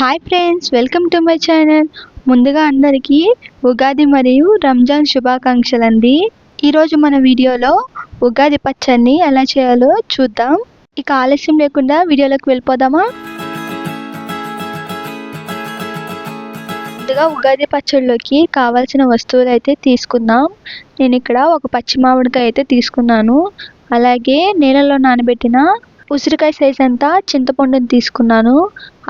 Hi friends, welcome to my channel. ముందుగా అందరికీ ఉగాది మరియు రంజాన్ శుభాకాంక్షలు అండి. ఈరోజు మన వీడియోలో ఉగాది పచ్చడిని ఎలా చేయాలో చూద్దాం. ఇక ఆలస్యం లేకుండా వీడియోలోకి వెళ్ళిపోదామా? ముందుగా ఉగాది పచ్చడిలోకి కావాల్సిన వస్తువులు అయితే తీసుకుందాం. నేను ఇక్కడ ఒక పచ్చి మామిడికాయ అయితే తీసుకున్నాను. అలాగే నీళ్ళలో నానబెట్టిన ఉసిరికాయ సైజ్ అంతా చింతపండుని తీసుకున్నాను.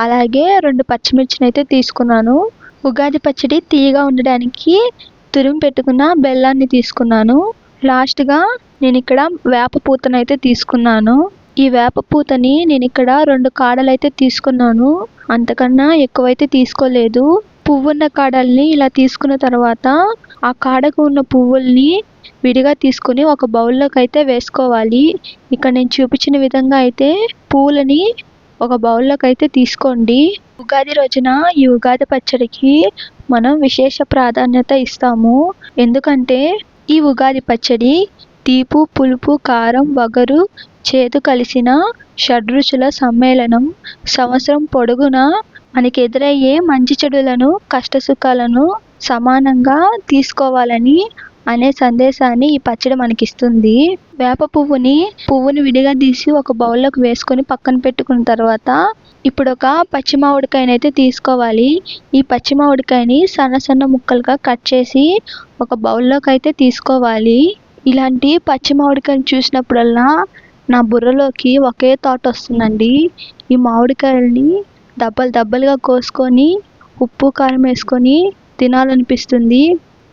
అలాగే 2 పచ్చిమిర్చిని అయితే తీసుకున్నాను. ఉగాది పచ్చడి తీయగా ఉండడానికి తురిమి పెట్టుకున్న బెల్లాన్ని తీసుకున్నాను. లాస్ట్గా నేను ఇక్కడ వేప పూతను అయితే తీసుకున్నాను. ఈ వేప పూతని నేను ఇక్కడ 2 కాడలు అయితే తీసుకున్నాను. అంతకన్నా ఎక్కువైతే తీసుకోలేదు. పువ్వున్న కాడల్ని ఇలా తీసుకున్న తర్వాత ఆ కాడకు ఉన్న పువ్వుల్ని విడిగా తీసుకుని ఒక బౌల్లోకి అయితే వేసుకోవాలి. ఇక్కడ నేను చూపించిన విధంగా అయితే పువ్వులని ఒక బౌల్లోకి అయితే తీసుకోండి. ఉగాది రోజున ఈ ఉగాది పచ్చడికి మనం విశేష ప్రాధాన్యత ఇస్తాము. ఎందుకంటే ఈ ఉగాది పచ్చడి తీపు, పులుపు, కారం, వగరు, చేదు కలిసిన షడ్రుచుల సమ్మేళనం. సంవత్సరం పొడుగునా మనకి ఎదురయ్యే మంచి చెడులను, కష్టసుఖాలను సమానంగా తీసుకోవాలని అనే సందేశాన్ని ఈ పచ్చడి మనకిస్తుంది. వేప పువ్వుని విడిగా తీసి ఒక బౌల్లోకి వేసుకొని పక్కన పెట్టుకున్న తర్వాత ఇప్పుడు ఒక పచ్చి మామిడికాయని అయితే తీసుకోవాలి. ఈ పచ్చి మామిడికాయని సన్న ముక్కలుగా కట్ చేసి ఒక బౌల్లోకి అయితే తీసుకోవాలి. ఇలాంటి పచ్చి మామిడికాయని చూసినప్పుడల్లా నా బుర్రలోకి ఒకే థాట్ వస్తుందండి. ఈ మామిడికాయల్ని దబ్బలుగా కోసుకొని ఉప్పు కారం వేసుకొని తినాలనిపిస్తుంది.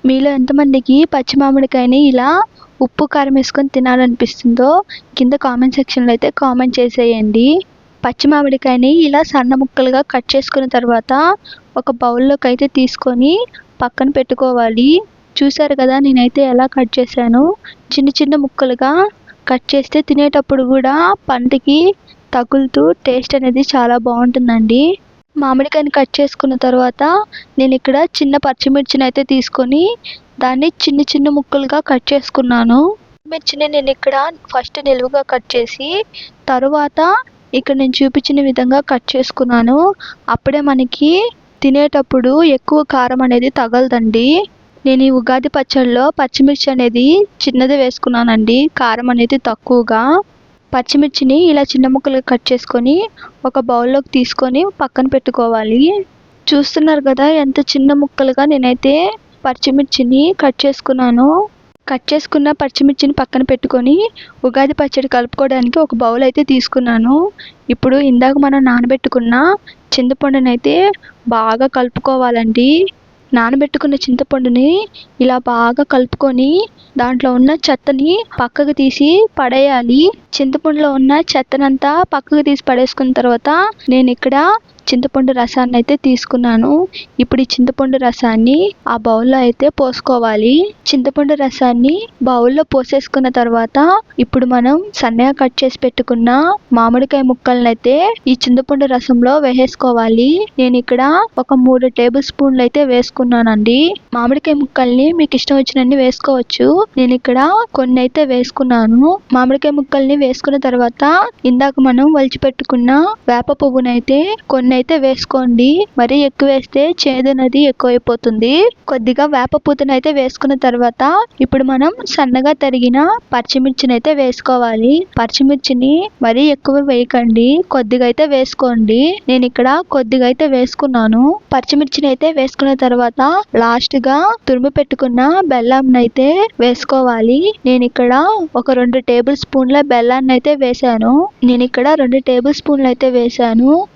మీలో ఎంతమందికి పచ్చి మామిడికాయని ఇలా ఉప్పు కారం వేసుకొని తినాలనిపిస్తుందో కింద కామెంట్ సెక్షన్లో అయితే కామెంట్ చేసేయండి. పచ్చి మామిడికాయని ఇలా సన్న ముక్కలుగా కట్ చేసుకున్న తర్వాత ఒక బౌల్లోకి అయితే తీసుకొని పక్కన పెట్టుకోవాలి. చూసారు కదా, నేనైతే ఎలా కట్ చేశాను. చిన్న ముక్కలుగా కట్ చేస్తే తినేటప్పుడు కూడా పంటికి తగులుతూ టేస్ట్ అనేది చాలా బాగుంటుందండి. మామిడికాయని కట్ చేసుకున్న తర్వాత నేను ఇక్కడ చిన్న పచ్చిమిర్చిని అయితే తీసుకొని దాన్ని చిన్న ముక్కలుగా కట్ చేసుకున్నాను. మిర్చిని నేను ఇక్కడ ఫస్ట్ నిలువుగా కట్ చేసి తరువాత ఇక్కడ నేను చూపించిన విధంగా కట్ చేసుకున్నాను. అప్పుడే మనకి తినేటప్పుడు ఎక్కువ కారం అనేది తగలదండి. నేను ఈ ఉగాది పచ్చడిలో పచ్చిమిర్చి అనేది చిన్నది వేసుకున్నానండి, కారం అనేది తక్కువగా. పచ్చిమిర్చిని ఇలా చిన్న ముక్కలుగా కట్ చేసుకొని ఒక బౌల్లోకి తీసుకొని పక్కన పెట్టుకోవాలి. చూస్తున్నారు కదా ఎంత చిన్న ముక్కలుగా నేనైతే పచ్చిమిర్చిని కట్ చేసుకున్నాను. కట్ చేసుకున్న పచ్చిమిర్చిని పక్కన పెట్టుకొని ఉగాది పచ్చడి కలుపుకోవడానికి ఒక బౌల్ అయితే తీసుకున్నాను. ఇప్పుడు ఇందాక మనం నానబెట్టుకున్న చింతపండుని అయితే బాగా కలుపుకోవాలండి. నానబెట్టుకున్న చింతపండుని ఇలా బాగా కలుపుకొని దాంట్లో ఉన్న చెత్తని పక్కకు తీసి పడేయాలి. చింతపండులో ఉన్న చెత్తనంతా పక్కకు తీసి పడేసుకున్న తర్వాత నేను ఇక్కడ చింతపండు రసాన్ని అయితే తీసుకున్నాను. ఇప్పుడు ఈ చింతపండు రసాన్ని ఆ బౌల్లో అయితే పోసుకోవాలి. చింతపండు రసాన్ని బౌల్లో పోసేసుకున్న తర్వాత ఇప్పుడు మనం సన్నగా కట్ చేసి పెట్టుకున్న మామిడికాయ ముక్కలను అయితే ఈ చింతపండు రసంలో వేసేసుకోవాలి. నేను ఇక్కడ ఒక 3 టేబుల్ స్పూన్లు అయితే వేసుకున్నానండి. మామిడికాయ ముక్కల్ని మీకు ఇష్టం వచ్చినన్ని వేసుకోవచ్చు. నేను ఇక్కడ కొన్ని అయితే వేసుకున్నాను. మామిడికాయ ముక్కల్ని వేసుకున్న తర్వాత ఇందాక మనం వలిచి పెట్టుకున్న వేప పువ్వునైతే కొన్ని అయితే వేసుకోండి. మరీ ఎక్కువ వేస్తే చేదనేది ఎక్కువైపోతుంది. కొద్దిగా వేప పూతను అయితే వేసుకున్న తర్వాత ఇప్పుడు మనం సన్నగా తరిగిన పచ్చిమిర్చిని అయితే వేసుకోవాలి. పచ్చిమిర్చిని మరీ ఎక్కువ వేయకండి, కొద్దిగా అయితే వేసుకోండి. నేను ఇక్కడ కొద్దిగా అయితే వేసుకున్నాను. పచ్చిమిర్చిని అయితే వేసుకున్న తర్వాత లాస్ట్ గా తురిమి పెట్టుకున్న బెల్లం అయితే వేసుకోవాలి. నేను ఇక్కడ ఒక 2 టేబుల్ స్పూన్ల బెల్లాన్ని అయితే వేసాను.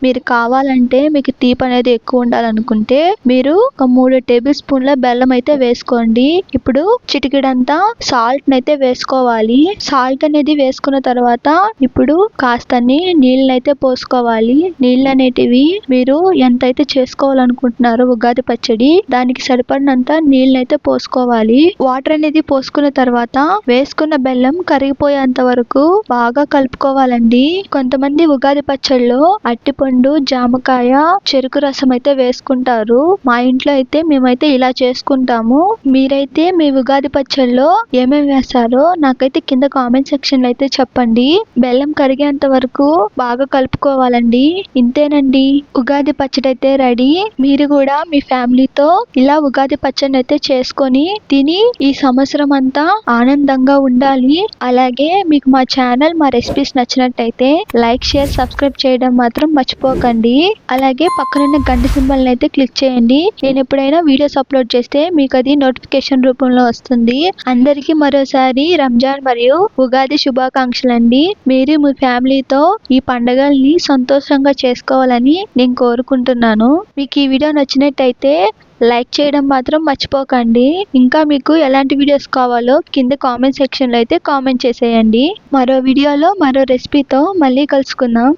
మీరు కావాలంటే మీకు తీపి అనేది ఎక్కువ ఉండాలనుకుంటే మీరు ఒక 3 టేబుల్ స్పూన్ల బెల్లం అయితే వేసుకోండి. ఇప్పుడు చిటికెడంతా సాల్ట్ అయితే వేసుకోవాలి. సాల్ట్ అనేది వేసుకున్న తర్వాత ఇప్పుడు కాస్తని నీళ్ళని అయితే పోసుకోవాలి. నీళ్ళు అనేటివి మీరు ఎంతైతే చేసుకోవాలనుకుంటున్నారో ఉగాది పచ్చడి దానికి సరిపడినంత నీళ్ళనైతే పోసుకోవాలి. వాటర్ అనేది పోసుకున్న తర్వాత వేసుకున్న బెల్లం కరిగిపోయేంత వరకు బాగా కలుపుకోవాలండి. కొంతమంది ఉగాది పచ్చడిలో అట్టిపండు, జామ నిమ్మకాయ, చెరుకు రసం అయితే వేసుకుంటారు. మా ఇంట్లో అయితే మేమైతే ఇలా చేసుకుంటాము. మీరైతే మీ ఉగాది పచ్చడిలో ఏమేమి వేస్తారో నాకైతే కింద కామెంట్ సెక్షన్ లో అయితే చెప్పండి. బెల్లం కరిగేంత వరకు బాగా కలుపుకోవాలండి. ఇంతేనండి, ఉగాది పచ్చడి అయితే రెడీ. మీరు కూడా మీ ఫ్యామిలీతో ఇలా ఉగాది పచ్చడిని అయితే చేసుకొని తిని ఈ సంవత్సరం అంతా ఆనందంగా ఉండాలి. అలాగే మీకు మా ఛానల్, మా రెసిపీస్ నచ్చినట్టయితే లైక్, షేర్, సబ్స్క్రైబ్ చేయడం మాత్రం మర్చిపోకండి. అలాగే పక్కనున్న గంట సింబల్ అయితే క్లిక్ చేయండి. నేను ఎప్పుడైనా వీడియోస్ అప్లోడ్ చేస్తే మీకు అది నోటిఫికేషన్ రూపంలో వస్తుంది. అందరికీ మరోసారి రంజాన్ మరియు ఉగాది శుభాకాంక్షలు అండి. మీరు మీ ఫ్యామిలీతో ఈ పండుగల్ని సంతోషంగా చేసుకోవాలని నేను కోరుకుంటున్నాను. మీకు ఈ వీడియో నచ్చినట్టయితే లైక్ చేయడం మాత్రం మర్చిపోకండి. ఇంకా మీకు ఎలాంటి వీడియోస్ కావాలో కింద కామెంట్ సెక్షన్ లో అయితే కామెంట్ చేసేయండి. మరో వీడియోలో మరో రెసిపీతో మళ్ళీ కలుసుకుందాం.